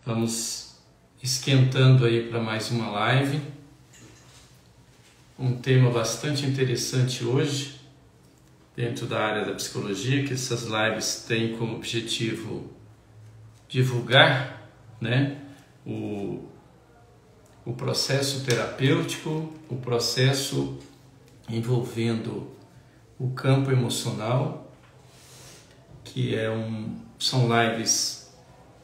Vamos esquentando aí para mais uma live. Um tema bastante interessante hoje, dentro da área da psicologia, que essas lives têm como objetivo divulgar, né, o processo terapêutico, o processo envolvendo o campo emocional, que são lives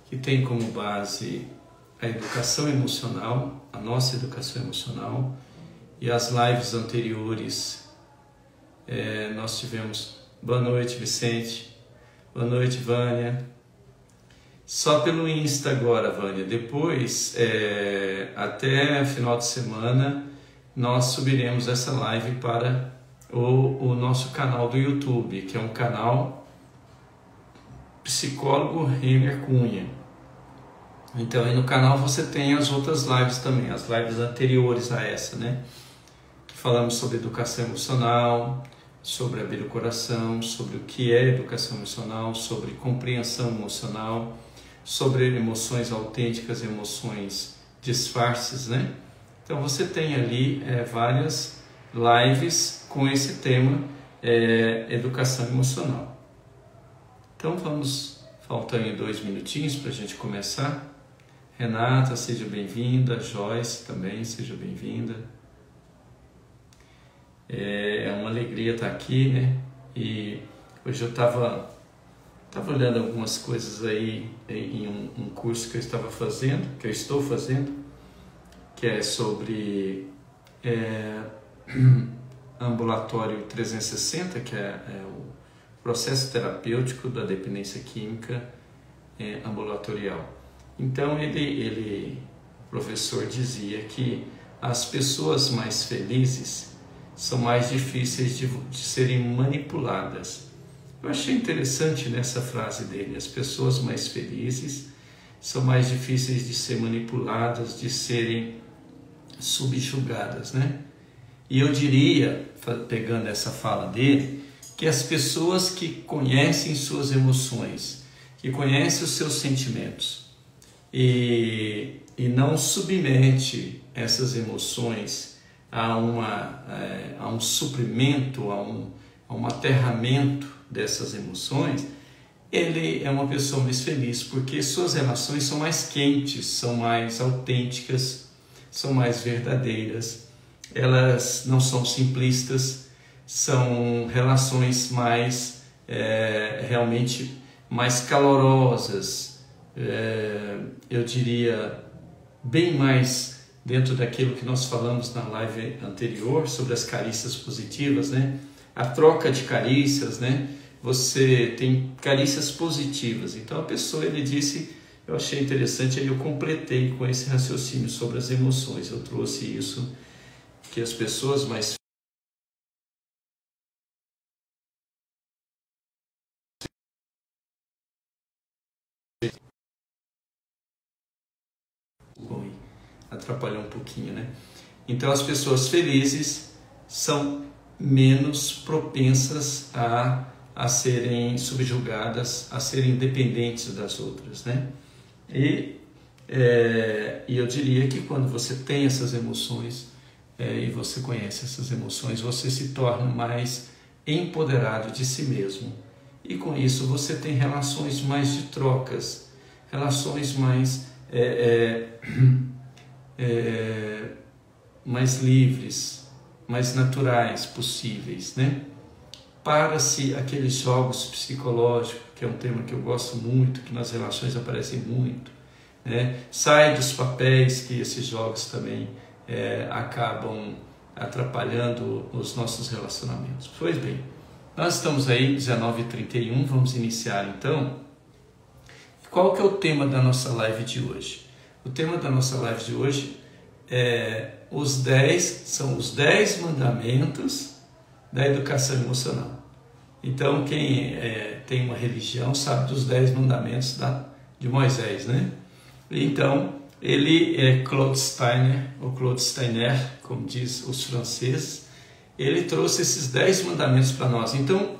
que têm como base a educação emocional, a nossa educação emocional, e as lives anteriores nós tivemos. Boa noite, Vicente. Boa noite, Vânia. Só pelo Insta agora, Vânia. Depois, até final de semana, nós subiremos essa live para o nosso canal do YouTube, que é um canal Psicólogo Reiner Cunha. Então, aí no canal você tem as outras lives também, as lives anteriores a essa, né? Que falamos sobre educação emocional, sobre abrir o coração, sobre o que é educação emocional, sobre compreensão emocional, sobre emoções autênticas, emoções disfarces, né? Então você tem ali várias lives com esse tema, educação emocional. Então faltando 2 minutinhos para a gente começar. Renata, seja bem-vinda. Joyce também, seja bem-vinda. É uma alegria estar aqui, né? E hoje eu estava olhando algumas coisas aí em um curso que eu estou fazendo, que é sobre ambulatório 360, que é o processo terapêutico da dependência química ambulatorial. Então o professor dizia que as pessoas mais felizes são mais difíceis de serem manipuladas. Eu achei interessante nessa frase dele: as pessoas mais felizes são mais difíceis de ser manipuladas, de serem subjugadas, né? E eu diria, pegando essa fala dele, que as pessoas que conhecem suas emoções, que conhecem os seus sentimentos e não submete essas emoções a um suprimento, a um aterramento dessas emoções, ele é uma pessoa mais feliz, porque suas relações são mais quentes, são mais autênticas, são mais verdadeiras, elas não são simplistas, são relações mais realmente mais calorosas, eu diria bem mais dentro daquilo que nós falamos na live anterior sobre as carícias positivas, né? A troca de carícias, né? Você tem carícias positivas. Então a pessoa, ele disse, eu achei interessante, aí eu completei com esse raciocínio sobre as emoções. Eu trouxe isso, que as pessoas mais atrapalhou um pouquinho, né? Então as pessoas felizes são menos propensas a serem subjugadas, a serem dependentes das outras, né? E eu diria que quando você tem essas emoções e você conhece essas emoções, você se torna mais empoderado de si mesmo. E com isso você tem relações mais de trocas, relações mais mais livres, mais naturais possíveis, né? Para-se aqueles jogos psicológicos, que é um tema que eu gosto muito, que nas relações aparecem muito, né? Sai dos papéis, que esses jogos também acabam atrapalhando os nossos relacionamentos. Pois bem, nós estamos aí 19h31, vamos iniciar então. Qual que é o tema da nossa live de hoje? O tema da nossa live de hoje são os 10 mandamentos da educação emocional. Então, quem tem uma religião sabe dos 10 mandamentos de Moisés, né? Então, ele é Claude Steiner, ou Claude Steiner, como diz os franceses, ele trouxe esses 10 mandamentos para nós. Então,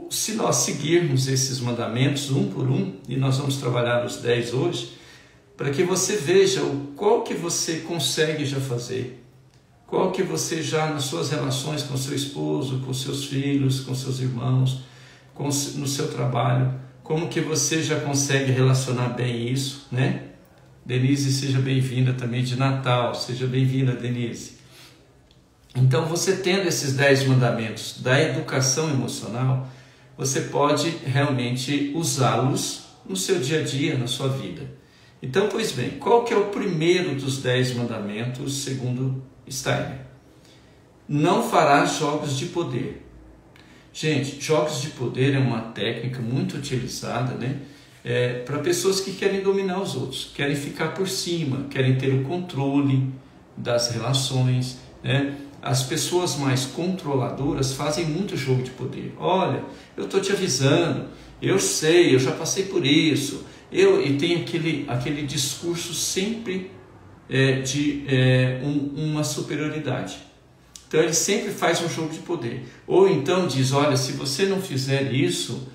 se nós seguirmos esses mandamentos um por um, e nós vamos trabalhar os 10 hoje, para que você veja qual que você consegue já fazer, qual que você já nas suas relações com seu esposo, com seus filhos, com seus irmãos, no seu trabalho, como que você já consegue relacionar bem isso, né? Denise, seja bem-vinda também de Natal, seja bem-vinda, Denise. Então, você tendo esses 10 mandamentos da educação emocional, você pode realmente usá-los no seu dia a dia, na sua vida. Então, pois bem, qual que é o primeiro dos 10 mandamentos, segundo Steiner? Não farás jogos de poder. Gente, jogos de poder é uma técnica muito utilizada, né? Para pessoas que querem dominar os outros, querem ficar por cima, querem ter o controle das relações, né? As pessoas mais controladoras fazem muito jogo de poder. Olha, eu estou te avisando, eu sei, eu já passei por isso, e tem aquele discurso sempre de uma superioridade. Então ele sempre faz um jogo de poder. Ou então diz, olha, se você não fizer isso,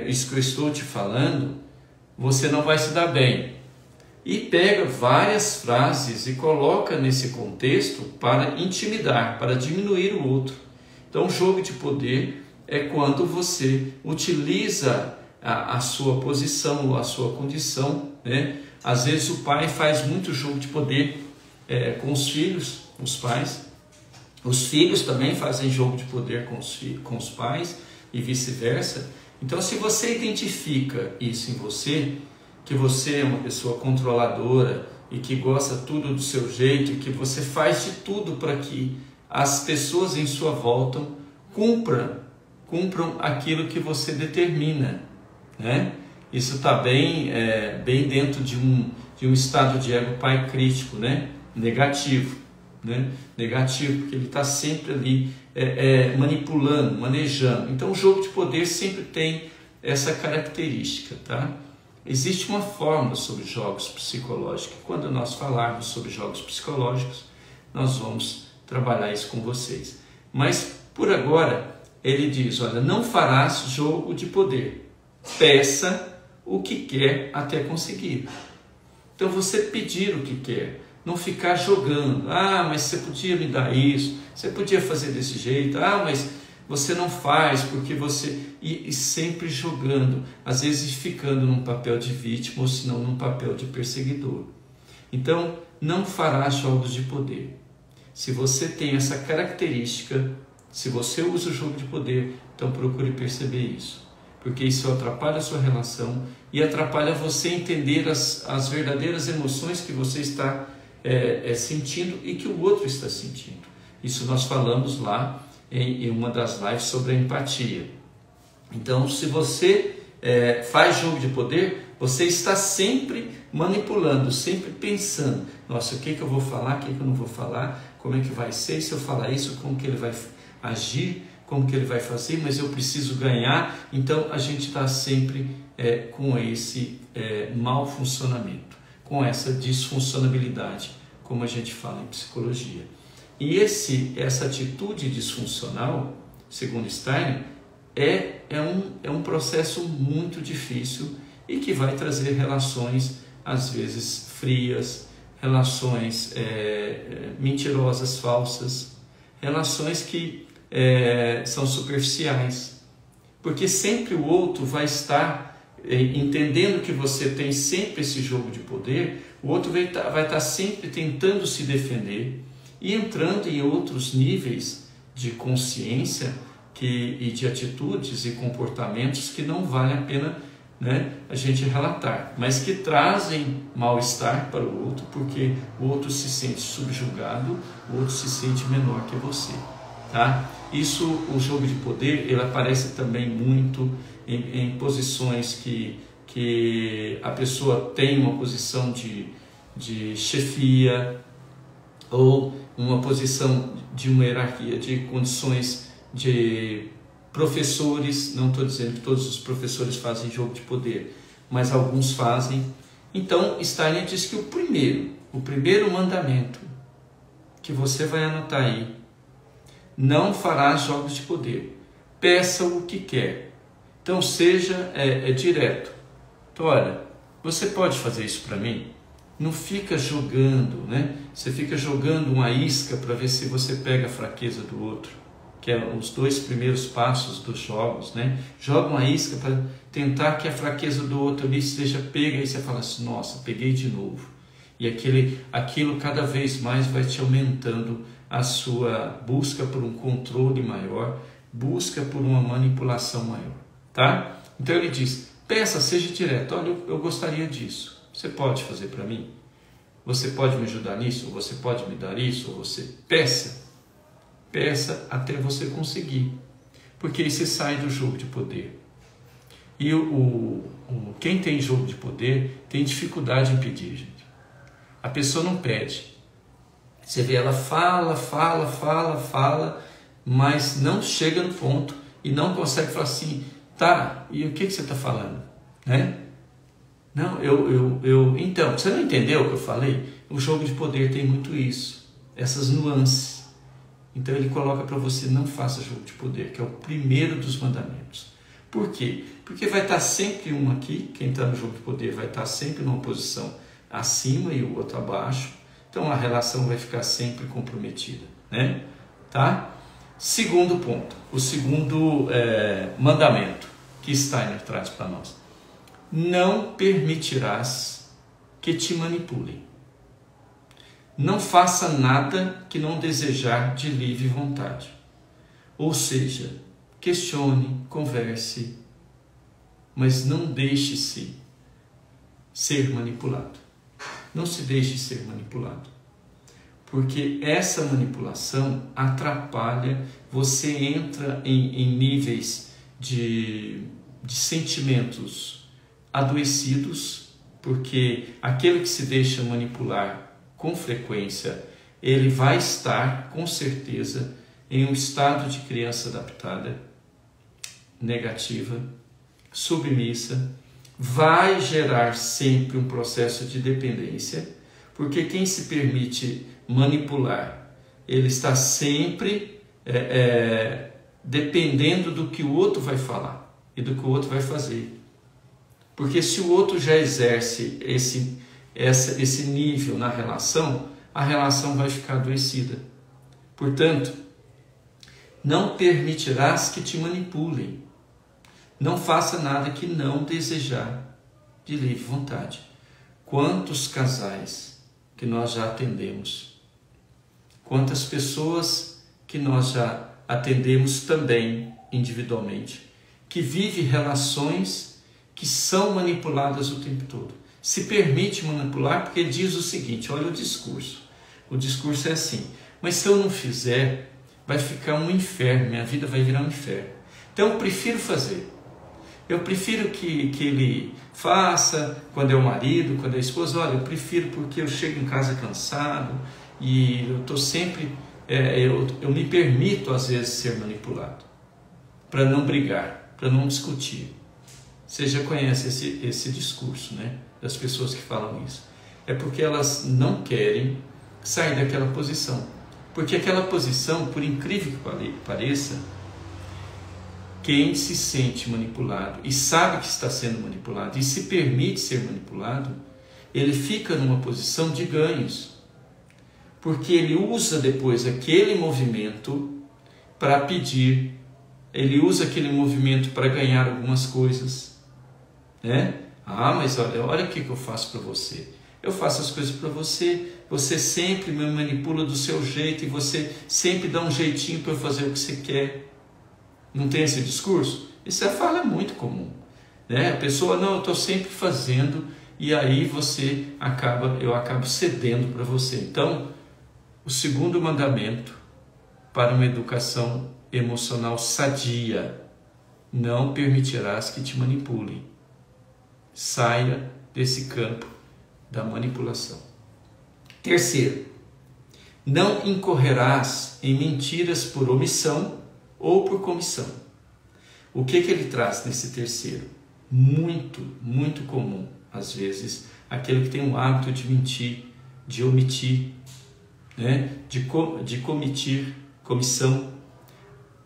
isso que eu estou te falando, você não vai se dar bem. E pega várias frases e coloca nesse contexto para intimidar, para diminuir o outro. Então o jogo de poder é quando você utiliza a sua posição, a sua condição, né? Às vezes o pai faz muito jogo de poder com os filhos, os pais. Os filhos também fazem jogo de poder com os pais e vice-versa. Então, se você identifica isso em você, que você é uma pessoa controladora e que gosta tudo do seu jeito, e que você faz de tudo para que as pessoas em sua volta cumpram aquilo que você determina, né? Isso está bem dentro de um estado de ego pai crítico, né? Negativo, porque ele está sempre ali manipulando, manejando. Então o jogo de poder sempre tem essa característica, tá? Existe uma fórmula sobre jogos psicológicos. Quando nós falarmos sobre jogos psicológicos, nós vamos trabalhar isso com vocês. Mas por agora ele diz, olha, não farás jogo de poder, peça o que quer até conseguir. Então você pedir o que quer, não ficar jogando, mas você podia me dar isso, você podia fazer desse jeito, mas você não faz porque você... E sempre jogando, às vezes ficando num papel de vítima ou se não num papel de perseguidor. Então, não fará jogos de poder. Se você tem essa característica, se você usa o jogo de poder, então procure perceber isso. Porque isso atrapalha a sua relação e atrapalha você entender as verdadeiras emoções que você está sentindo e que o outro está sentindo. Isso nós falamos lá em uma das lives sobre a empatia. Então, se você faz jogo de poder, você está sempre manipulando, sempre pensando, nossa, o que eu vou falar, o que eu não vou falar, como é que vai ser, se eu falar isso, como que ele vai agir, como que ele vai fazer, mas eu preciso ganhar. Então a gente está sempre com esse mau funcionamento, com essa disfuncionabilidade, como a gente fala em psicologia. E essa atitude disfuncional, segundo Steiner, é um processo muito difícil e que vai trazer relações, às vezes, frias, relações mentirosas, falsas, relações que são superficiais, porque sempre o outro vai estar entendendo que você tem sempre esse jogo de poder, o outro vai estar sempre tentando se defender e entrando em outros níveis de consciência e de atitudes e comportamentos que não vale a pena, né, a gente relatar, mas que trazem mal-estar para o outro, porque o outro se sente subjugado, o outro se sente menor que você. Tá? Isso, o jogo de poder, ele aparece também muito em posições que a pessoa tem uma posição de chefia ou uma posição de uma hierarquia, de condições de professores. Não estou dizendo que todos os professores fazem jogo de poder, mas alguns fazem. Então, Steiner diz que o primeiro mandamento que você vai anotar aí: não farás jogos de poder, peça o que quer. Então seja direto. Então olha, você pode fazer isso para mim? Não fica jogando, né? Você fica jogando uma isca para ver se você pega a fraqueza do outro, que é os 2 primeiros passos dos jogos, né? Joga uma isca para tentar que a fraqueza do outro ali seja pega, e você fala assim, nossa, peguei de novo. E aquilo cada vez mais vai te aumentando a sua busca por um controle maior, busca por uma manipulação maior, tá? Então ele diz, peça, seja direto, olha, eu gostaria disso. Você pode fazer para mim? Você pode me ajudar nisso? Ou você pode me dar isso? Ou você peça. Peça até você conseguir. Porque aí você sai do jogo de poder. E quem tem jogo de poder tem dificuldade em pedir, gente. A pessoa não pede. Você vê, ela fala, mas não chega no ponto e não consegue falar assim, tá, e o que você está falando? Né? Não, então, você não entendeu o que eu falei? O jogo de poder tem muito isso, essas nuances. Então ele coloca para você, não faça jogo de poder, que é o primeiro dos mandamentos. Por quê? Porque vai estar sempre um aqui, quem está no jogo de poder vai estar sempre numa posição acima e o outro abaixo. Então a relação vai ficar sempre comprometida, né? Tá? Segundo ponto, o segundo mandamento que Steiner traz para nós. Não permitirás que te manipulem. Não faça nada que não desejar de livre vontade. Ou seja, questione, converse, mas não deixe-se ser manipulado. Não se deixe ser manipulado. Porque essa manipulação atrapalha, você entra em níveis de sentimentos adoecidos, porque aquele que se deixa manipular com frequência, ele vai estar, com certeza, em um estado de criança adaptada, negativa, submissa, vai gerar sempre um processo de dependência, porque quem se permite manipular, ele está sempre dependendo do que o outro vai falar e do que o outro vai fazer. Porque se o outro já exerce esse nível na relação, a relação vai ficar adoecida. Portanto, não permitirás que te manipulem. Não faça nada que não desejar de livre vontade. Quantos casais que nós já atendemos? Quantas pessoas que nós já atendemos também individualmente, que vivem relações que são manipuladas o tempo todo. Se permite manipular porque ele diz o seguinte, olha o discurso. O discurso é assim, mas se eu não fizer, vai ficar um inferno, minha vida vai virar um inferno. Então eu prefiro fazer. Eu prefiro que ele faça, quando é o marido, quando é a esposa, olha, eu prefiro porque eu chego em casa cansado e eu estou sempre, eu me permito às vezes ser manipulado, para não brigar, para não discutir. Você já conhece esse discurso, né? Das pessoas que falam isso. É porque elas não querem sair daquela posição. Porque aquela posição, por incrível que pareça, quem se sente manipulado e sabe que está sendo manipulado e se permite ser manipulado, ele fica numa posição de ganhos. Porque ele usa depois aquele movimento para pedir, ele usa aquele movimento para ganhar algumas coisas. Né? Ah, mas olha o que eu faço para você. Eu faço as coisas para você, você sempre me manipula do seu jeito e você sempre dá um jeitinho para fazer o que você quer. Não tem esse discurso? Isso fala muito comum. Né? A pessoa, não, eu estou sempre fazendo e aí eu acabo cedendo para você. Então, o segundo mandamento para uma educação emocional sadia, não permitirás que te manipulem. Saia desse campo da manipulação. Terceiro, não incorrerás em mentiras por omissão ou por comissão. O que ele traz nesse terceiro? Muito, muito comum, às vezes, aquele que tem o hábito de mentir, de omitir, né? de cometer comissão,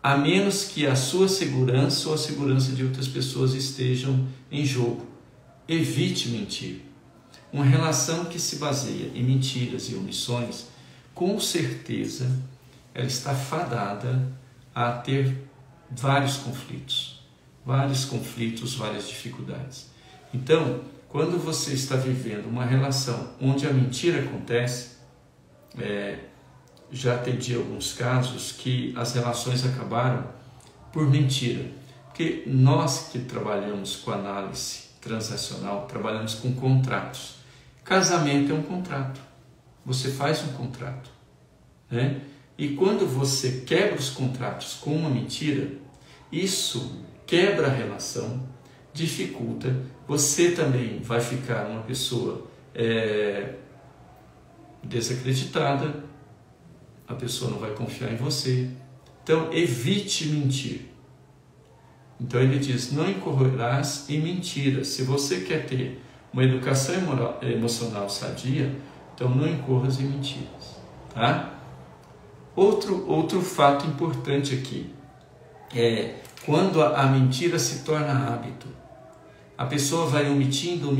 a menos que a sua segurança ou a segurança de outras pessoas estejam em jogo. evite mentir. Uma relação que se baseia em mentiras e omissões, com certeza, ela está fadada a ter vários conflitos, várias dificuldades. Então, quando você está vivendo uma relação onde a mentira acontece, já atendi alguns casos que as relações acabaram por mentira. Porque nós que trabalhamos com análise transacional, trabalhamos com contratos. Casamento é um contrato. Você faz um contrato, né? E quando você quebra os contratos com uma mentira, isso quebra a relação, dificulta. Você também vai ficar uma pessoa desacreditada, a pessoa não vai confiar em você. Então, evite mentir. Então ele diz, não incorrerás em mentiras. Se você quer ter uma educação emocional sadia, então não incorras em mentiras, tá? Outro fato importante aqui é quando a mentira se torna hábito. A pessoa vai omitindo.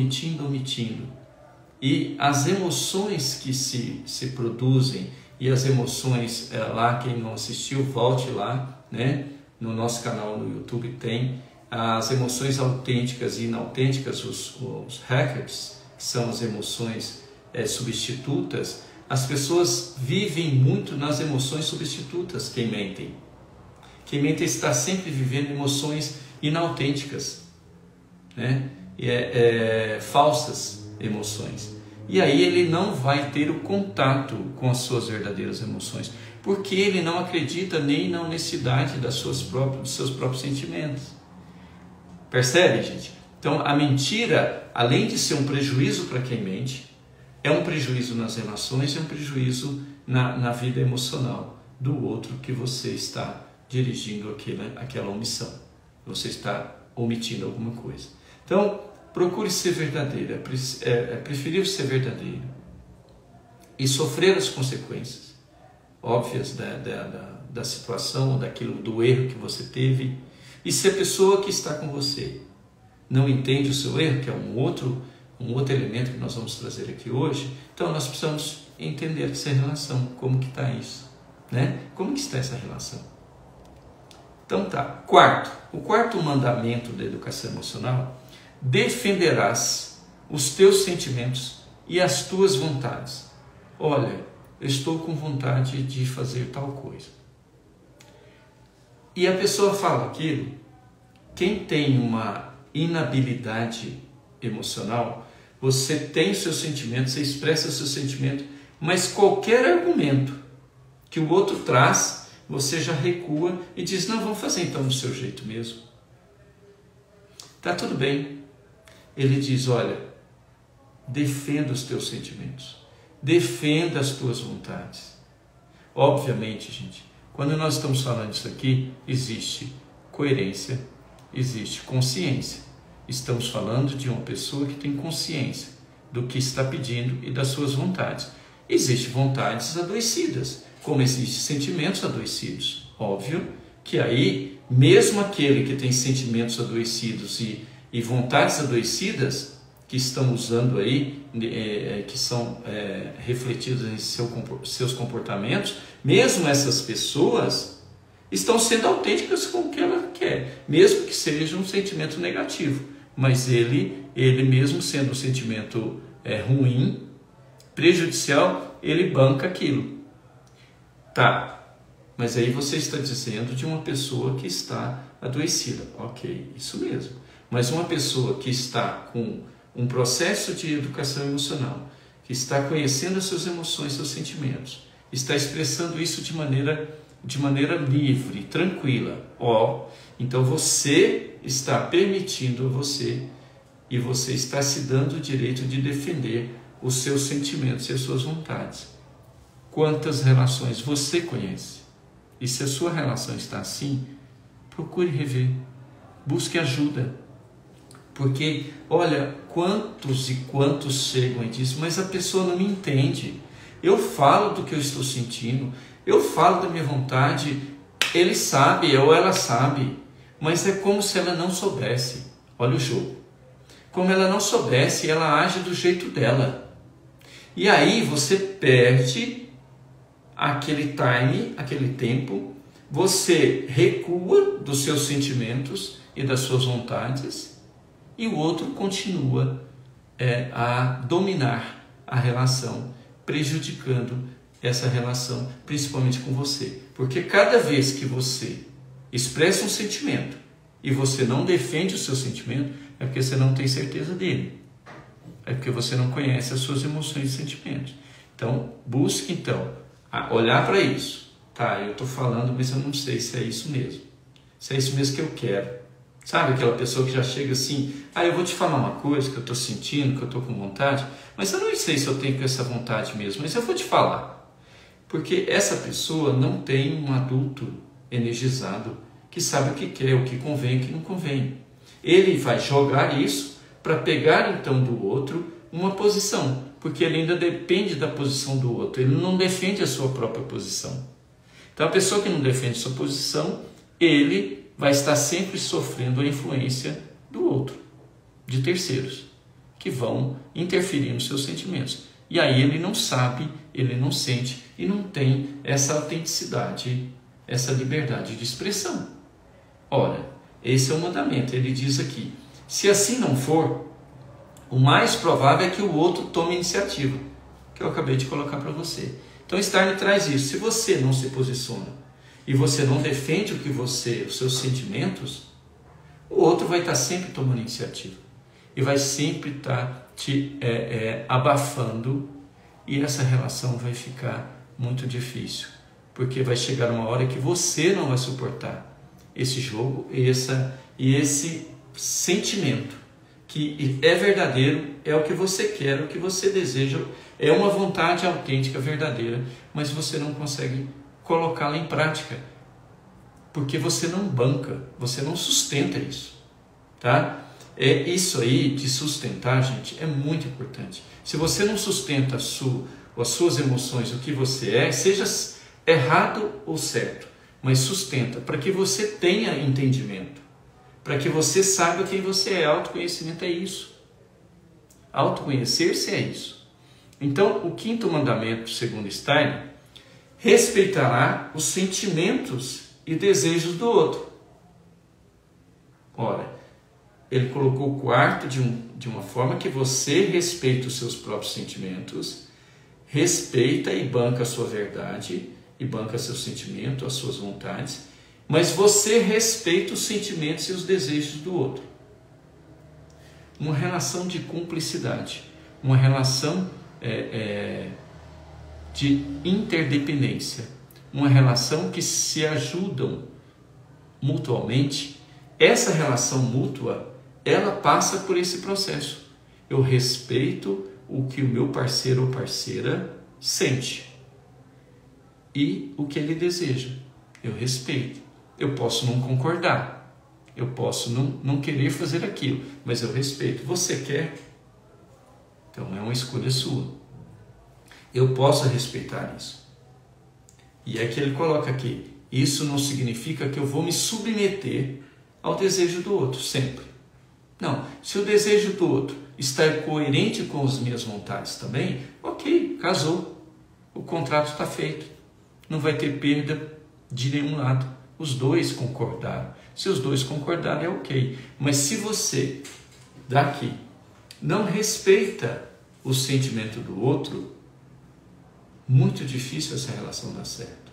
E as emoções que se produzem, e as emoções, lá quem não assistiu, volte lá, né? No nosso canal no YouTube tem as emoções autênticas e inautênticas, os hackers, que são as emoções substitutas. As pessoas vivem muito nas emoções substitutas, quem mente. Quem mente está sempre vivendo emoções inautênticas, né? Falsas emoções. E aí ele não vai ter o contato com as suas verdadeiras emoções, porque ele não acredita nem na honestidade dos seus próprios sentimentos. Percebe, gente? Então a mentira, além de ser um prejuízo para quem mente, é um prejuízo nas relações, é um prejuízo na vida emocional do outro que você está dirigindo aquela omissão. Você está omitindo alguma coisa. Então, procure ser verdadeiro. É preferível ser verdadeiro e sofrer as consequências óbvias da situação, do erro que você teve. E se a pessoa que está com você não entende o seu erro, que é um outro elemento que nós vamos trazer aqui hoje, então nós precisamos entender essa relação, como que está isso, né? Como que está essa relação? Então tá, o quarto mandamento da educação emocional: defenderás os teus sentimentos e as tuas vontades. Olha, eu estou com vontade de fazer tal coisa. E a pessoa fala aquilo. Quem tem uma inabilidade emocional, você tem seus sentimentos, você expressa seus sentimentos, mas qualquer argumento que o outro traz, você já recua e diz, não, vamos fazer então do seu jeito mesmo. Tá tudo bem. Ele diz, olha, defenda os teus sentimentos, defenda as tuas vontades. Obviamente, gente, quando nós estamos falando isso aqui, existe coerência, existe consciência. Estamos falando de uma pessoa que tem consciência do que está pedindo e das suas vontades. Existem vontades adoecidas, como existem sentimentos adoecidos. Óbvio que aí, mesmo aquele que tem sentimentos adoecidos e vontades adoecidas, que estão usando aí, que são refletidas em seus comportamentos, mesmo essas pessoas estão sendo autênticas com o que ela quer, mesmo que seja um sentimento negativo. Mas ele mesmo sendo um sentimento ruim, prejudicial, ele banca aquilo. Tá, mas aí você está dizendo de uma pessoa que está adoecida. Ok, isso mesmo. Mas uma pessoa que está com um processo de educação emocional, que está conhecendo as suas emoções, seus sentimentos, está expressando isso de maneira livre, tranquila. Então você está permitindo a você e você está se dando o direito de defender os seus sentimentos e as suas vontades. Quantas relações você conhece? E se a sua relação está assim, procure rever, busque ajuda. Porque, olha, quantos e quantos chegam e dizem, mas a pessoa não me entende. Eu falo do que eu estou sentindo, eu falo da minha vontade, ele sabe ou ela sabe, mas é como se ela não soubesse. Olha o jogo. como ela não soubesse, ela age do jeito dela. E aí você perde aquele time, aquele tempo, você recua dos seus sentimentos e das suas vontades, e o outro continua a dominar a relação, prejudicando essa relação, principalmente com você. Porque cada vez que você expressa um sentimento e você não defende o seu sentimento, é porque você não tem certeza dele. É porque você não conhece as suas emoções e sentimentos. Então, busque então olhar para isso. Tá, eu estou falando, mas eu não sei se é isso mesmo. Se é isso mesmo que eu quero. Sabe aquela pessoa que já chega assim, eu vou te falar uma coisa que eu estou sentindo, que eu estou com vontade, mas eu não sei se eu tenho essa vontade mesmo, mas eu vou te falar. Porque essa pessoa não tem um adulto energizado que sabe o que quer, o que convém, o que não convém. Ele vai jogar isso para pegar então do outro uma posição, porque ele ainda depende da posição do outro, ele não defende a sua própria posição. Então a pessoa que não defende sua posição, ele vai estar sempre sofrendo a influência do outro, de terceiros, que vão interferir nos seus sentimentos. E aí ele não sabe, ele não sente e não tem essa autenticidade, essa liberdade de expressão. Ora, esse é o mandamento, ele diz aqui, se assim não for, o mais provável é que o outro tome iniciativa, que eu acabei de colocar para você. Então Steiner traz isso, se você não se posiciona e você não defende os seus sentimentos, o outro vai estar sempre tomando iniciativa e vai sempre estar te abafando, e essa relação vai ficar muito difícil, porque vai chegar uma hora que você não vai suportar esse jogo e esse sentimento que é verdadeiro, é o que você quer, o que você deseja, é uma vontade autêntica, verdadeira, mas você não consegue colocá-la em prática, porque você não banca, você não sustenta isso, tá? Isso aí de sustentar, gente, é muito importante. Se você não sustenta as suas emoções, o que você é, seja errado ou certo, mas sustenta, para que você tenha entendimento, para que você saiba quem você é. Autoconhecimento é isso. Autoconhecer-se é isso. Então, o quinto mandamento, segundo Steiner, respeitará os sentimentos e desejos do outro. Ora, ele colocou o quarto de uma forma que você respeita os seus próprios sentimentos, respeita e banca a sua verdade, e banca seu sentimento, as suas vontades, mas você respeita os sentimentos e os desejos do outro. Uma relação de cumplicidade, uma relação de interdependência, uma relação que se ajudam mutuamente. Essa relação mútua, ela passa por esse processo. Eu respeito o que o meu parceiro ou parceira sente e o que ele deseja. Eu respeito. Eu posso não concordar, eu posso não querer fazer aquilo, mas eu respeito. Você quer? Então é uma escolha sua. Eu posso respeitar isso. E é que ele coloca aqui, isso não significa que eu vou me submeter ao desejo do outro, sempre. Não, se o desejo do outro está coerente com as minhas vontades também, ok, casou, o contrato está feito, não vai ter perda de nenhum lado, os dois concordaram, se os dois concordarem é ok, mas se você daqui não respeita o sentimento do outro, muito difícil essa relação dar certo,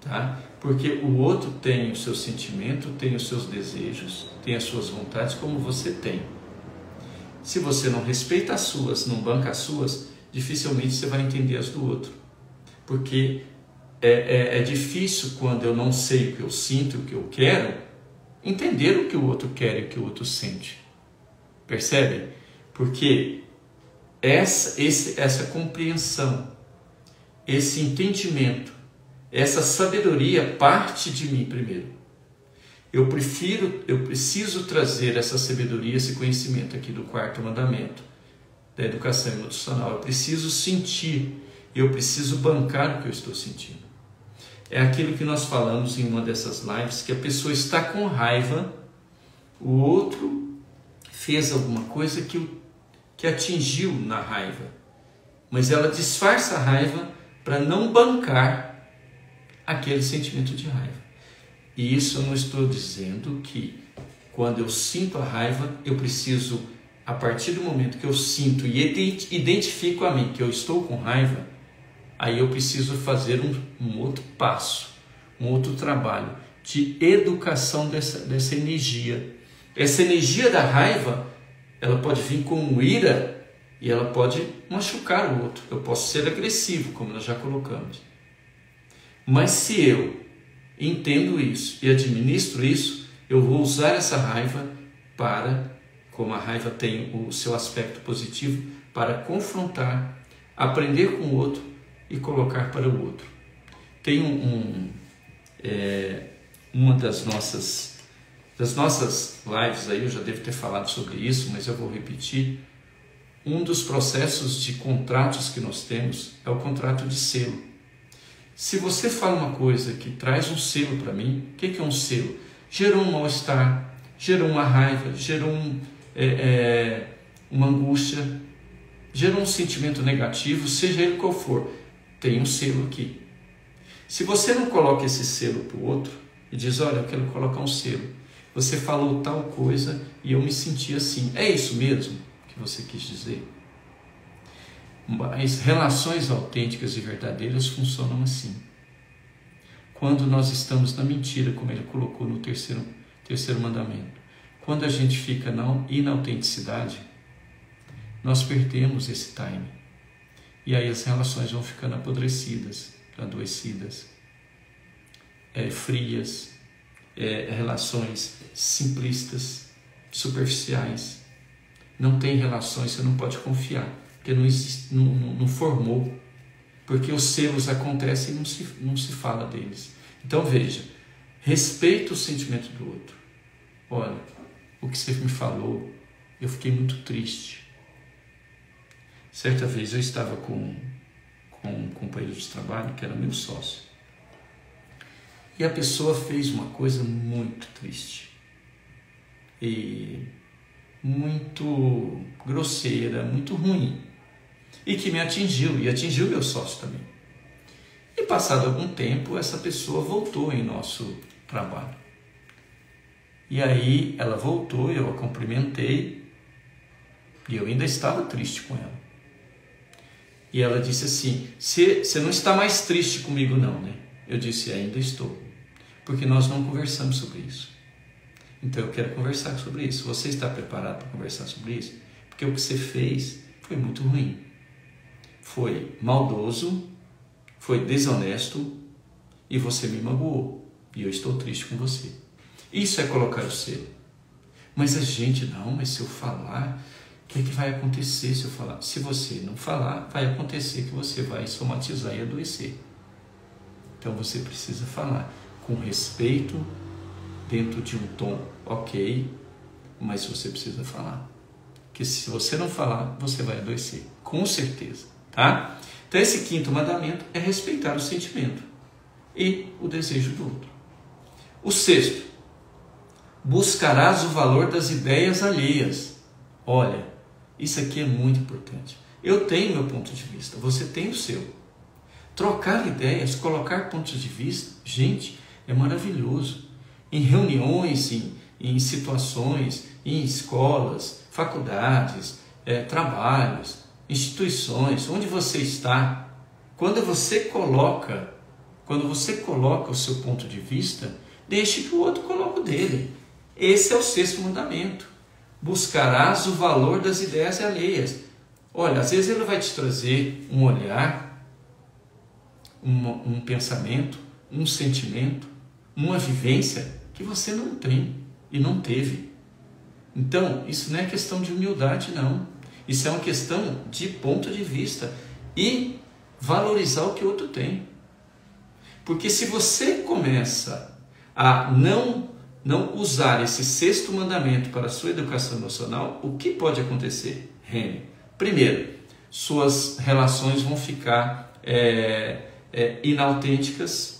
tá? Porque o outro tem o seu sentimento, tem os seus desejos, tem as suas vontades como você tem. Se você não respeita as suas, não banca as suas, dificilmente você vai entender as do outro. Porque é difícil, quando eu não sei o que eu sinto, o que eu quero, entender o que o outro quer e o que o outro sente. Percebe? Porque essa compreensão, esse entendimento, essa sabedoria parte de mim primeiro. Eu preciso trazer essa sabedoria, esse conhecimento aqui do quarto mandamento da educação emocional. Eu preciso sentir, eu preciso bancar o que eu estou sentindo. É aquilo que nós falamos em uma dessas lives, que a pessoa está com raiva, o outro fez alguma coisa que atingiu na raiva, mas ela disfarça a raiva para não bancar aquele sentimento de raiva. E isso eu não estou dizendo que quando eu sinto a raiva, eu preciso, a partir do momento que eu sinto e identifico a mim que eu estou com raiva, aí eu preciso fazer um outro passo, um outro trabalho de educação dessa energia. Essa energia da raiva, ela pode vir com ira e ela pode machucar o outro. Eu posso ser agressivo, como nós já colocamos. Mas se eu entendo isso e administro isso, eu vou usar essa raiva para, como a raiva tem o seu aspecto positivo, para confrontar, aprender com o outro e colocar para o outro. Tem uma das nossas lives aí, eu já devo ter falado sobre isso, mas eu vou repetir. Um dos processos de contratos que nós temos é o contrato de selo. Se você fala uma coisa que traz um selo para mim, o que é um selo? Gerou um mal-estar, gerou uma raiva, gerou uma angústia, gerou um sentimento negativo, seja ele qual for, tem um selo aqui. Se você não coloca esse selo para o outro e diz, olha, eu quero colocar um selo, você falou tal coisa e eu me senti assim, é isso mesmo que você quis dizer? Mas relações autênticas e verdadeiras funcionam assim. Quando nós estamos na mentira, como ele colocou no terceiro mandamento, quando a gente fica na inautenticidade, nós perdemos esse time. E aí as relações vão ficando apodrecidas, adoecidas, frias, relações simplistas, superficiais. Não tem relações, você não pode confiar, porque não existe, não formou, porque os selos acontecem e não se fala deles. Então veja, respeita o sentimento do outro. Olha, o que você me falou, eu fiquei muito triste. Certa vez eu estava com um companheiro de trabalho que era meu sócio. E a pessoa fez uma coisa muito triste. E muito grosseira, muito ruim. E que me atingiu, e atingiu meu sócio também. E passado algum tempo, essa pessoa voltou em nosso trabalho. E aí ela voltou, eu a cumprimentei, e eu ainda estava triste com ela. E ela disse assim, você não está mais triste comigo não, né? Eu disse, ainda estou, porque nós não conversamos sobre isso. Então eu quero conversar sobre isso. Você está preparado para conversar sobre isso? Porque o que você fez foi muito ruim. Foi maldoso, foi desonesto e você me magoou. E eu estou triste com você. Isso é colocar o selo. Mas a gente, não, mas se eu falar, o que vai acontecer se eu falar? Se você não falar, vai acontecer que você vai somatizar e adoecer. Então você precisa falar com respeito, dentro de um tom ok, mas você precisa falar. Porque se você não falar, você vai adoecer, com certeza, tá? Então esse quinto mandamento é respeitar o sentimento e o desejo do outro. O sexto, buscarás o valor das ideias alheias. Olha, isso aqui é muito importante. Eu tenho meu ponto de vista, você tem o seu. Trocar ideias, colocar pontos de vista, gente, é maravilhoso. Em reuniões, em situações, em escolas, faculdades, trabalhos, instituições, onde você está, quando você coloca o seu ponto de vista, deixe que o outro coloque o dele. Esse é o sexto mandamento. Buscarás o valor das ideias alheias. Olha, às vezes ele vai te trazer um olhar, um pensamento, um sentimento, uma vivência que você não tem e não teve. Então, isso não é questão de humildade, não. Isso é uma questão de ponto de vista e valorizar o que o outro tem. Porque se você começa a não usar esse sexto mandamento para a sua educação emocional, o que pode acontecer? Primeiro, suas relações vão ficar inautênticas,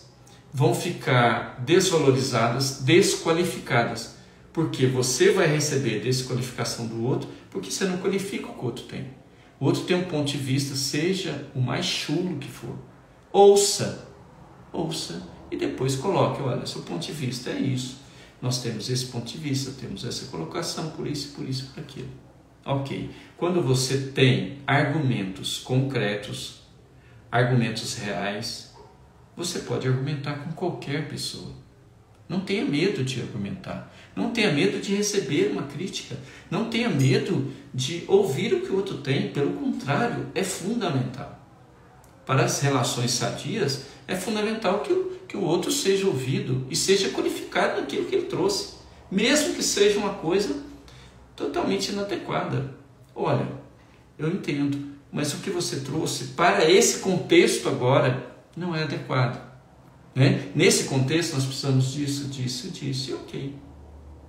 vão ficar desvalorizadas, desqualificadas, Porque você vai receber desqualificação do outro porque você não qualifica o que o outro tem. O outro tem um ponto de vista, seja o mais chulo que for. Ouça e depois coloque, olha, seu ponto de vista é isso. Nós temos esse ponto de vista, temos essa colocação, por isso, por aquilo. Ok. Quando você tem argumentos concretos, argumentos reais, você pode argumentar com qualquer pessoa. Não tenha medo de argumentar. Não tenha medo de receber uma crítica. Não tenha medo de ouvir o que o outro tem. Pelo contrário, é fundamental. Para as relações sadias, é fundamental que o outro seja ouvido e seja qualificado naquilo que ele trouxe. Mesmo que seja uma coisa totalmente inadequada. Olha, eu entendo, mas o que você trouxe para esse contexto agora não é adequado. Né? Nesse contexto nós precisamos disso, e ok.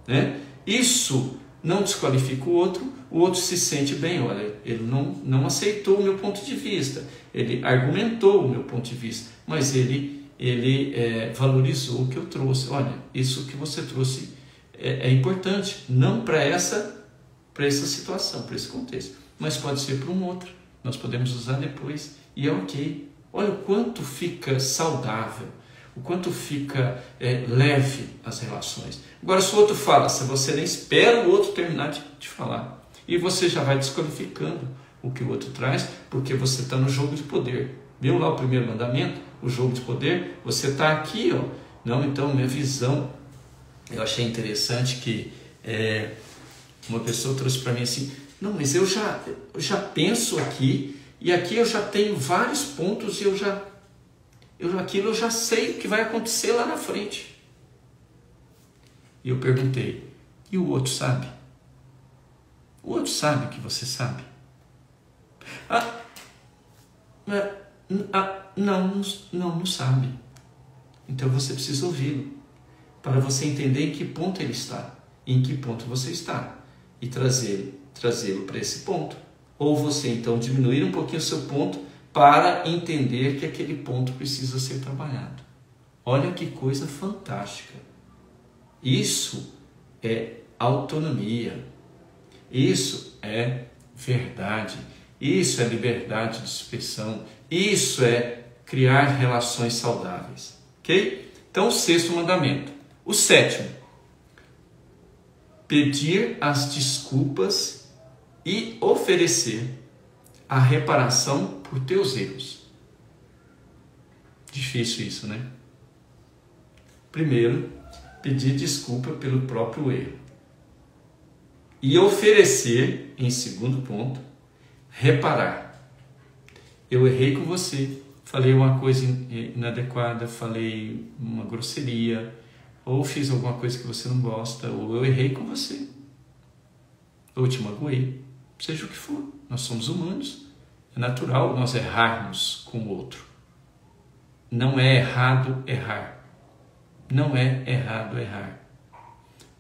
Né? Isso não desqualifica o outro se sente bem, olha, ele não aceitou o meu ponto de vista, ele argumentou o meu ponto de vista, mas ele valorizou o que eu trouxe. Olha, isso que você trouxe é importante, não para essa situação, para esse contexto, mas pode ser para um outro, nós podemos usar depois, e é ok. Olha o quanto fica saudável, o quanto fica leve as relações. Agora, se o outro fala, se você nem espera o outro terminar de falar, e você já vai desqualificando o que o outro traz, porque você está no jogo de poder. Viu lá o primeiro mandamento? O jogo de poder? Você está aqui, ó. Não, então, minha visão, eu achei interessante que uma pessoa trouxe para mim assim, não, mas eu já penso aqui, e aqui eu já tenho vários pontos, e eu já sei o que vai acontecer lá na frente. E eu perguntei, e o outro sabe? O outro sabe que você sabe? Não sabe. Então você precisa ouvi-lo, para você entender em que ponto ele está, e em que ponto você está, e trazê-lo para esse ponto. Ou você então diminuir um pouquinho o seu ponto, para entender que aquele ponto precisa ser trabalhado. Olha que coisa fantástica. Isso é autonomia. Isso é verdade. Isso é liberdade de expressão. Isso é criar relações saudáveis. Ok? Então, o 6º mandamento. O 7º. Pedir as desculpas e oferecer a reparação por teus erros. Difícil isso, né? Primeiro, pedir desculpa pelo próprio erro. E oferecer, em segundo ponto, reparar. Eu errei com você, falei uma coisa inadequada, falei uma grosseria, ou fiz alguma coisa que você não gosta, ou eu errei com você, ou te magoei, seja o que for. Nós somos humanos, é natural nós errarmos com o outro. Não é errado errar. Não é errado errar.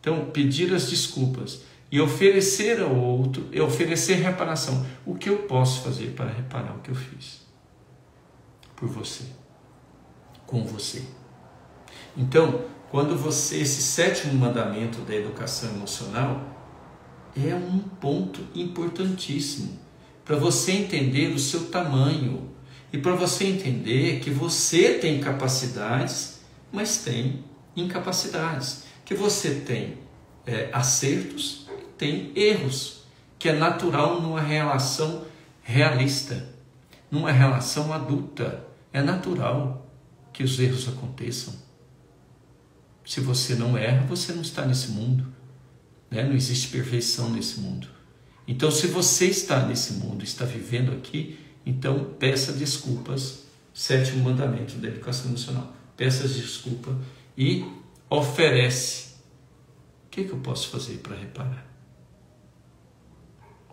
Então, pedir as desculpas e oferecer ao outro, e oferecer reparação. O que eu posso fazer para reparar o que eu fiz? Por você. Com você. Então, quando esse 7º mandamento da educação emocional é um ponto importantíssimo para você entender o seu tamanho e para você entender que você tem capacidades, mas tem incapacidades, que você tem acertos, tem erros, que é natural numa relação realista, numa relação adulta. É natural que os erros aconteçam. Se você não erra, você não está nesse mundo. Né? Não existe perfeição nesse mundo. Então, se você está nesse mundo, está vivendo aqui, então peça desculpas. 7º mandamento da educação emocional. Peça desculpa e oferece. O que eu posso fazer para reparar?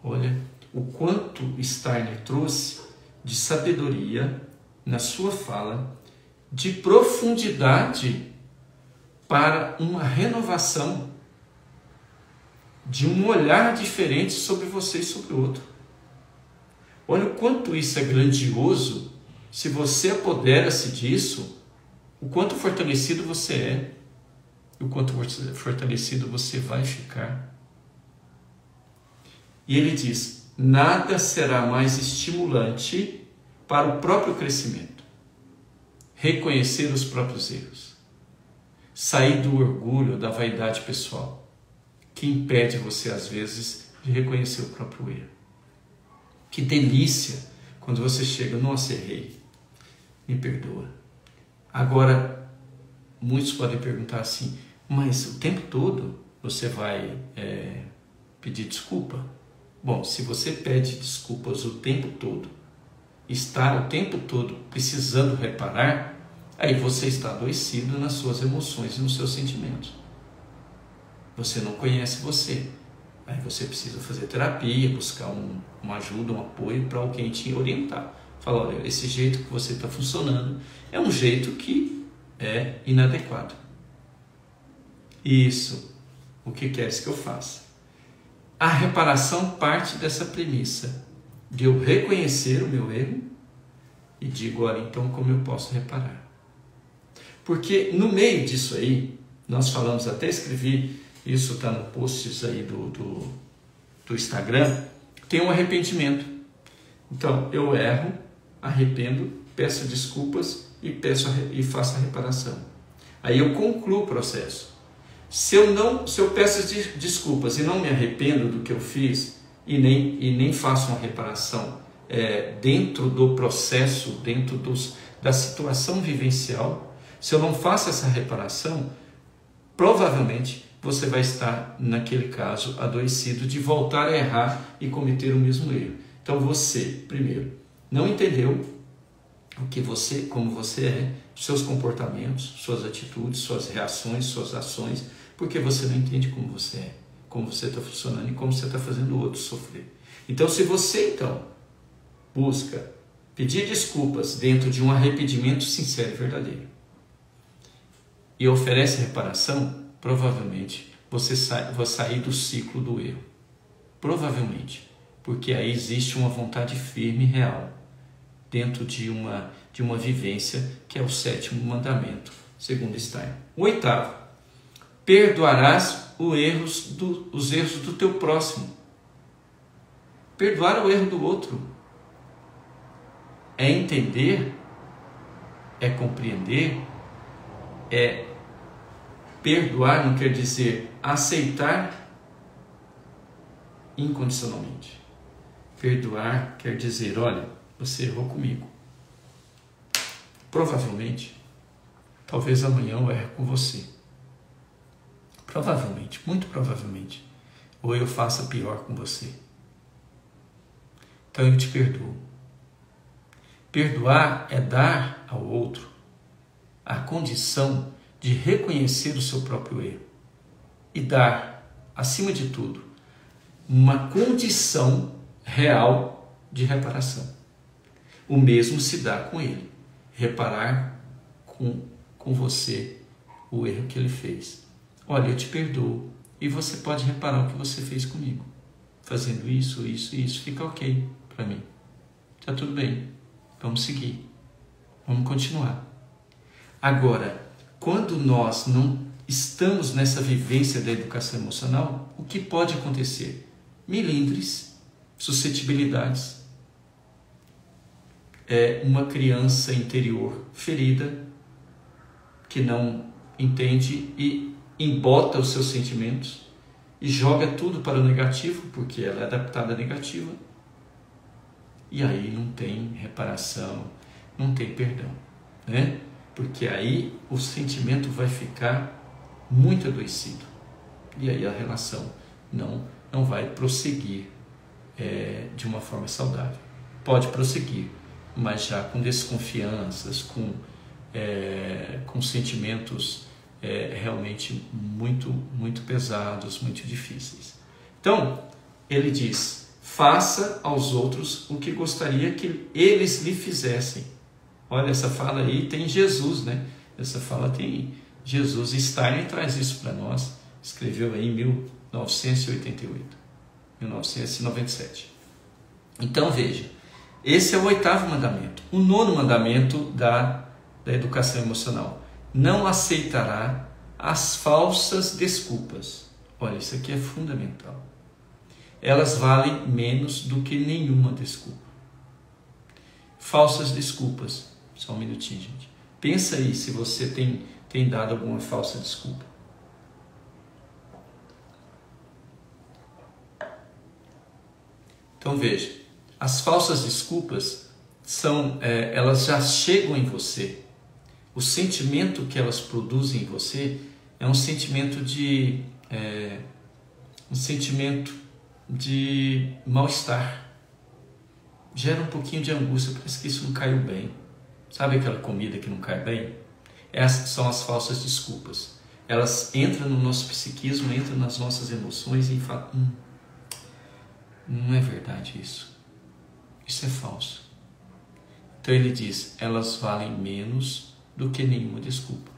Olha o quanto Steiner trouxe de sabedoria na sua fala, de profundidade para uma renovação, de um olhar diferente sobre você e sobre o outro. Olha o quanto isso é grandioso, se você apodera-se disso, o quanto fortalecido você é. o quanto fortalecido você vai ficar. E ele diz: nada será mais estimulante para o próprio crescimento. Reconhecer os próprios erros. Sair do orgulho, da vaidade pessoal, que impede você, às vezes, de reconhecer o próprio erro. Que delícia quando você chega: nossa, errei, me perdoa. Agora, muitos podem perguntar assim: mas o tempo todo você vai pedir desculpa? Bom, se você pede desculpas o tempo todo, está o tempo todo precisando reparar, aí você está adoecido nas suas emoções e nos seus sentimentos. Você não conhece você. Aí você precisa fazer terapia, buscar uma ajuda, um apoio para alguém te orientar. Fala: olha, esse jeito que você está funcionando é um jeito que é inadequado. Isso, o que queres que eu faça? A reparação parte dessa premissa de eu reconhecer o meu erro e digo: olha, então como eu posso reparar? Porque no meio disso aí, nós falamos, até escrevi, isso está no posts aí do Instagram, tem um arrependimento. Então, eu erro, arrependo, peço desculpas e faço a reparação. Aí eu concluo o processo. Se eu peço desculpas e não me arrependo do que eu fiz e nem faço uma reparação dentro do processo, dentro da situação vivencial, se eu não faço essa reparação, provavelmente você vai estar, naquele caso, adoecido de voltar a errar e cometer o mesmo erro. Então você, primeiro, não entendeu como você é, seus comportamentos, suas atitudes, suas reações, suas ações, porque você não entende como você é, como você está funcionando e como você está fazendo o outro sofrer. Então, se você, busca pedir desculpas dentro de um arrependimento sincero e verdadeiro e oferece reparação, provavelmente você vai sair do ciclo do erro. Provavelmente, porque aí existe uma vontade firme e real dentro de uma vivência que é o 7º mandamento, segundo Stein. O 8º, perdoarás os erros do teu próximo. Perdoar o erro do outro é entender, é compreender, é perdoar não quer dizer aceitar incondicionalmente. Perdoar quer dizer: olha, você errou comigo. Provavelmente, talvez amanhã eu erre com você. Provavelmente, muito provavelmente. Ou eu faça pior com você. Então eu te perdoo. Perdoar é dar ao outro a condição de reconhecer o seu próprio erro e dar, acima de tudo, uma condição real de reparação. O mesmo se dá com ele. Reparar com você o erro que ele fez. Olha, eu te perdoo e você pode reparar o que você fez comigo. Fazendo isso, isso e isso, fica ok para mim. Tá tudo bem. Vamos seguir. Vamos continuar. Agora, quando nós não estamos nessa vivência da educação emocional, o que pode acontecer? Melindres, suscetibilidades. Uma criança interior ferida, que não entende e embota os seus sentimentos e joga tudo para o negativo, porque ela é adaptada à negativa. E aí não tem reparação, não tem perdão, né? Porque aí o sentimento vai ficar muito adoecido. E aí a relação não vai prosseguir de uma forma saudável. Pode prosseguir, mas já com desconfianças, com sentimentos realmente muito, muito pesados, muito difíceis. Então, ele diz: faça aos outros o que gostaria que eles lhe fizessem. Olha, essa fala aí tem Jesus, né? Essa fala tem Jesus. Steiner traz isso para nós. Escreveu aí em 1988, 1997. Então, veja, esse é o 8º mandamento. O 9º mandamento da educação emocional: não aceitará as falsas desculpas. Olha, isso aqui é fundamental. Elas valem menos do que nenhuma desculpa. Falsas desculpas. Só um minutinho, gente. Pensa aí se você tem dado alguma falsa desculpa. Então veja, as falsas desculpas elas já chegam em você. O sentimento que elas produzem em você é um sentimento de mal-estar. Gera um pouquinho de angústia, parece que isso não caiu bem. Sabe aquela comida que não cai bem? Essas são as falsas desculpas. Elas entram no nosso psiquismo, entram nas nossas emoções e falam, não é verdade isso. Isso é falso. Então ele diz, elas valem menos do que nenhuma desculpa.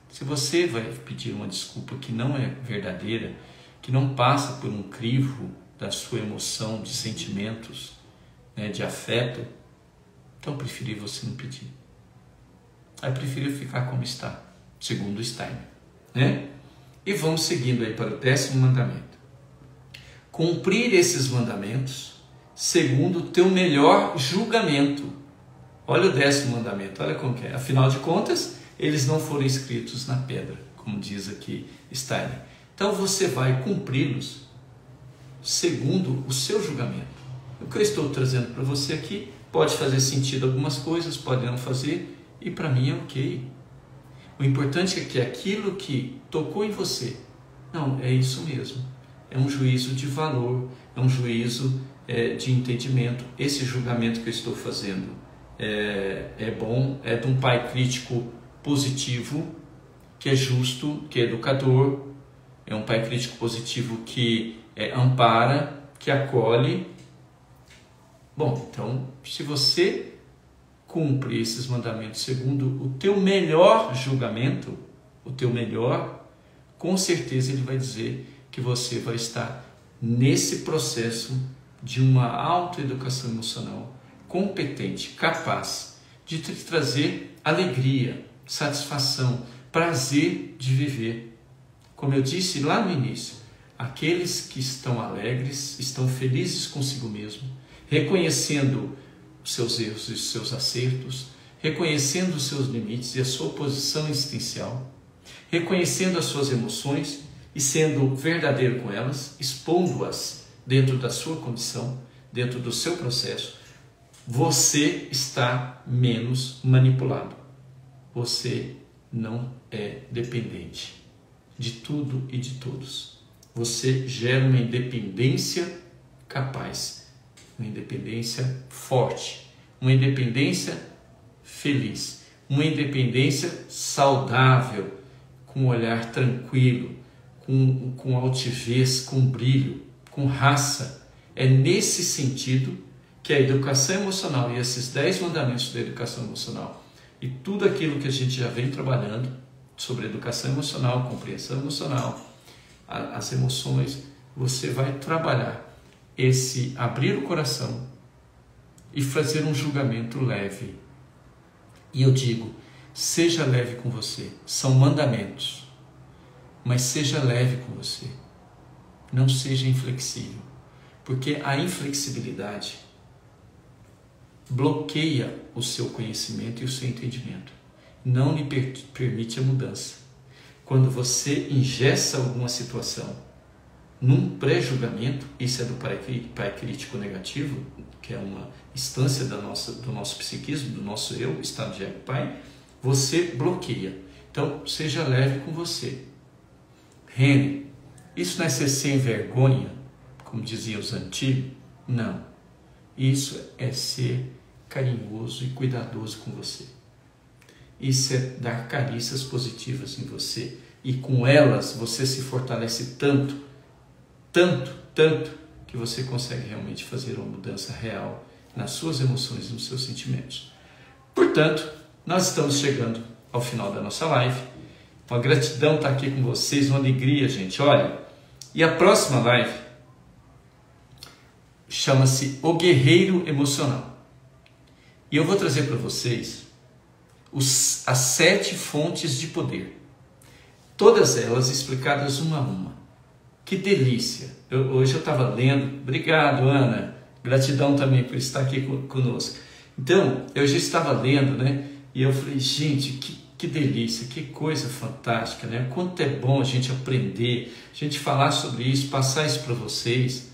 Se você vai pedir uma desculpa que não é verdadeira, que não passa por um crivo da sua emoção, de sentimentos, de afeto, então eu preferi você não pedir. Eu prefiro ficar como está, segundo o Steiner. E vamos seguindo aí para o 10º mandamento. Cumprir esses mandamentos segundo o teu melhor julgamento. Olha o 10º mandamento, olha como que é. Afinal de contas, eles não foram escritos na pedra, como diz aqui Steiner. Então você vai cumpri-los segundo o seu julgamento. O que eu estou trazendo para você aqui pode fazer sentido algumas coisas, pode não fazer, e para mim é ok. O importante é que aquilo que tocou em você, não, é isso mesmo. É um juízo de valor, é um juízo de entendimento. Esse julgamento que eu estou fazendo é bom, é de um pai crítico positivo, que é justo, que é educador, é um pai crítico positivo que ampara, que acolhe. Bom, então, se você cumpre esses mandamentos segundo o teu melhor julgamento, o teu melhor, com certeza ele vai dizer que você vai estar nesse processo de uma autoeducação emocional competente, capaz de te trazer alegria, satisfação, prazer de viver. Como eu disse lá no início, aqueles que estão alegres, estão felizes consigo mesmo, reconhecendo os seus erros e os seus acertos, reconhecendo os seus limites e a sua posição existencial, reconhecendo as suas emoções e sendo verdadeiro com elas, expondo-as dentro da sua condição, dentro do seu processo, você está menos manipulado. Você não é dependente de tudo e de todos. Você gera uma independência capaz, uma independência forte, uma independência feliz, uma independência saudável, com um olhar tranquilo, com altivez, com brilho, com raça. É nesse sentido que a educação emocional e esses 10 mandamentos da educação emocional e tudo aquilo que a gente já vem trabalhando sobre educação emocional, compreensão emocional, as emoções, você vai trabalhar esse abrir o coração e fazer um julgamento leve. E eu digo, seja leve com você. São mandamentos, mas seja leve com você. Não seja inflexível, porque a inflexibilidade bloqueia o seu conhecimento e o seu entendimento. Não lhe permite a mudança. Quando você engessa alguma situação num pré-julgamento, isso é do pai crítico negativo, que é uma instância do nosso psiquismo, do nosso eu, estado de ego-pai, você bloqueia. Então, seja leve com você. Rene, isso não é ser sem vergonha, como diziam os antigos? Não. Isso é ser carinhoso e cuidadoso com você. Isso é dar carícias positivas em você. E com elas você se fortalece tanto, que você consegue realmente fazer uma mudança real nas suas emoções e nos seus sentimentos. Portanto, nós estamos chegando ao final da nossa live. Uma gratidão estar aqui com vocês, uma alegria, gente. Olha, e a próxima live chama-se O Guerreiro Emocional. E eu vou trazer para vocês as 7 fontes de poder. todas elas explicadas uma a uma. Que delícia! Hoje eu estava lendo, obrigado Ana, gratidão também por estar aqui conosco. Então, eu já estava lendo, né? E eu falei, gente, que delícia, que coisa fantástica, né? Quanto é bom a gente aprender, a gente falar sobre isso, passar isso para vocês,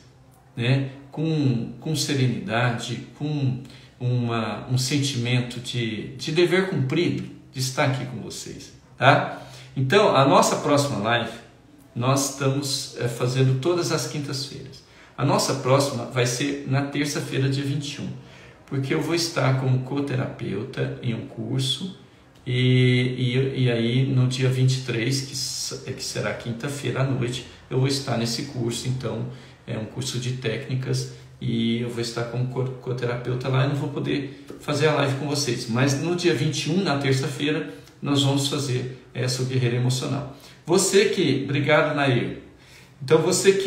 né? Com serenidade, com um sentimento de dever cumprido, de estar aqui com vocês, tá? Então, a nossa próxima live, nós estamos fazendo todas as quintas-feiras. A nossa próxima vai ser na terça-feira, dia 21, porque eu vou estar como coterapeuta em um curso e aí no dia 23, que será quinta-feira à noite, eu vou estar nesse curso. Então é um curso de técnicas e eu vou estar como coterapeuta lá e não vou poder fazer a live com vocês. Mas no dia 21, na terça-feira, nós vamos fazer essa guerreira emocional. Obrigado, Nair. Então você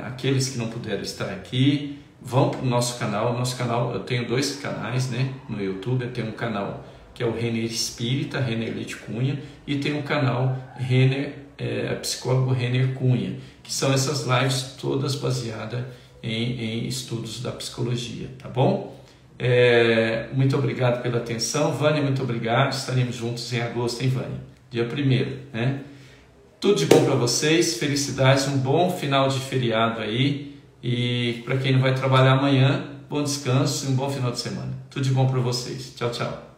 aqueles que não puderam estar aqui, vão para o nosso canal. Nosso canal, eu tenho 2 canais, né, no YouTube. Eu tenho um canal que é o Renner Espírita, Renner Leite Cunha, e tem um canal Psicólogo Renner Cunha, que são essas lives todas baseadas em estudos da psicologia, tá bom? Muito obrigado pela atenção. Vânia, muito obrigado. Estaremos juntos em agosto, hein, Vânia? Dia 1º, né? Tudo de bom para vocês, felicidades, um bom final de feriado aí. E para quem não vai trabalhar amanhã, bom descanso e um bom final de semana. Tudo de bom para vocês. Tchau, tchau.